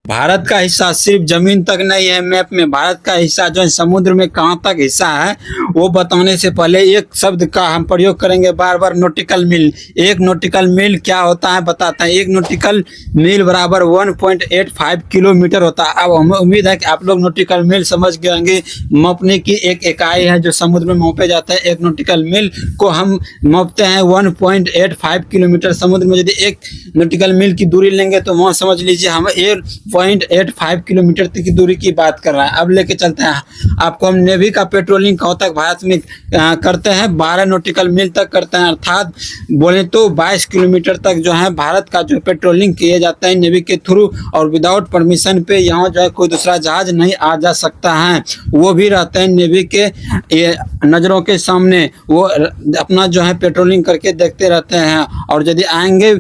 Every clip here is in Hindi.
भारत का हिस्सा सिर्फ जमीन तक नहीं है मैप में। भारत का हिस्सा जो है समुद्र में कहाँ तक हिस्सा है वो बताने से पहले एक शब्द का हम प्रयोग करेंगे बार बार, नॉटिकल मील। एक नॉटिकल मील क्या होता है बताते हैं। एक नॉटिकल मील बराबर 1.85 किलोमीटर होता है। अब हमें उम्मीद है कि आप लोग नॉटिकल मील समझ गए होंगे। मापने की एक इकाई है जो समुद्र में मापे जाता है। एक नॉटिकल मील को हम मापते हैं 1.85 किलोमीटर। समुद्र में यदि एक नॉटिकल मील की दूरी लेंगे तो वहाँ समझ लीजिए हम 1.85 किलोमीटर तक की दूरी की बात कर रहा है। अब लेके चलते हैं आपको हम नेवी का पेट्रोलिंग कहाँ तक भारत में करते हैं, 12 नॉटिकल मील तक करते हैं। अर्थात बोले तो 22 किलोमीटर तक जो है भारत का जो पेट्रोलिंग किए जाता है नेवी के थ्रू, और विदाउट परमिशन पे यहाँ जो है कोई दूसरा जहाज नहीं आ जा सकता है। वो भी रहते हैं नेवी के नज़रों के सामने, वो अपना जो है पेट्रोलिंग करके देखते रहते हैं। और यदि आएंगे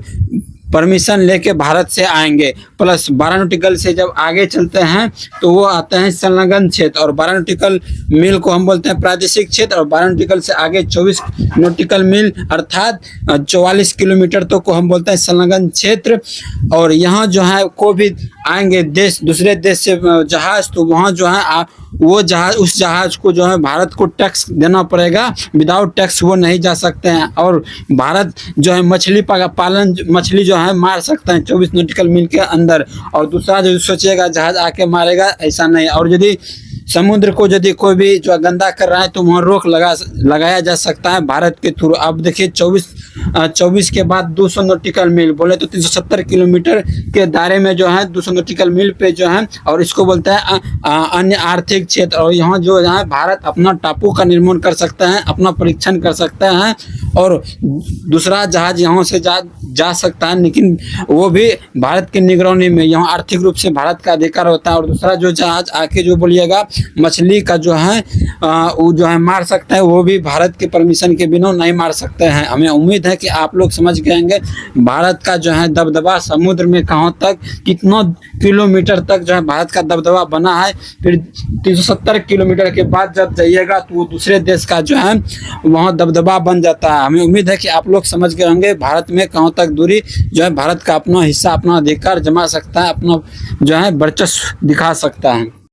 परमिशन लेके भारत से आएंगे। प्लस 12 नॉटिकल से जब आगे चलते हैं तो वो आते हैं संलग्न क्षेत्र, और 12 नॉटिकल मील को हम बोलते हैं प्रादेशिक क्षेत्र, और 12 नॉटिकल से आगे 24 नॉटिकल मील अर्थात 44 किलोमीटर तो को हम बोलते हैं संलग्न क्षेत्र। और यहाँ जो है कोई भी आएंगे देश, दूसरे देश से जहाज, तो वहाँ जो है वो जहाज, उस जहाज को जो है भारत को टैक्स देना पड़ेगा। विदाउट टैक्स वो नहीं जा सकते हैं। और भारत जो है मछली पालन, मछली जो है मार सकते हैं 24 नॉटिकल मील के अंदर। और दूसरा जो सोचेगा जहाज आके मारेगा, ऐसा नहीं। और यदि समुद्र को यदि कोई भी जो गंदा कर रहा है तो वहाँ रोक लगाया जा सकता है भारत के थ्रू। अब देखिए 24 के बाद 200 नॉटिकल मील, बोले तो 370 किलोमीटर के दायरे में जो है 200 नॉटिकल मील पे जो है, और इसको बोलते हैं अन्य आर्थिक क्षेत्र। और यहाँ जो है भारत अपना टापू का निर्माण कर सकता है, अपना परीक्षण कर सकता है, और दूसरा जहाज यहाँ से जा सकता है, लेकिन वो भी भारत की निगरानी में। यहाँ आर्थिक रूप से भारत का अधिकार होता है। और दूसरा जो जहाज आके जो बोलिएगा मछली का जो है वो जो है मार सकता है, वो भी भारत के परमिशन के बिना नहीं मार सकते हैं। हमें उम्मीद है कि आप लोग समझ गए होंगे भारत का जो है दबदबा समुद्र में कहाँ तक, कितना किलोमीटर तक जो है भारत का दबदबा बना है। फिर 370 किलोमीटर के बाद जब जाइएगा तो वो दूसरे देश का जो है वहाँ दबदबा बन जाता है। हमें उम्मीद है कि आप लोग समझ गए होंगे भारत में कहाँ तक दूरी जो है भारत का अपना हिस्सा, अपना अधिकार जमा सकता है, अपना जो है वर्चस्व दिखा सकता है।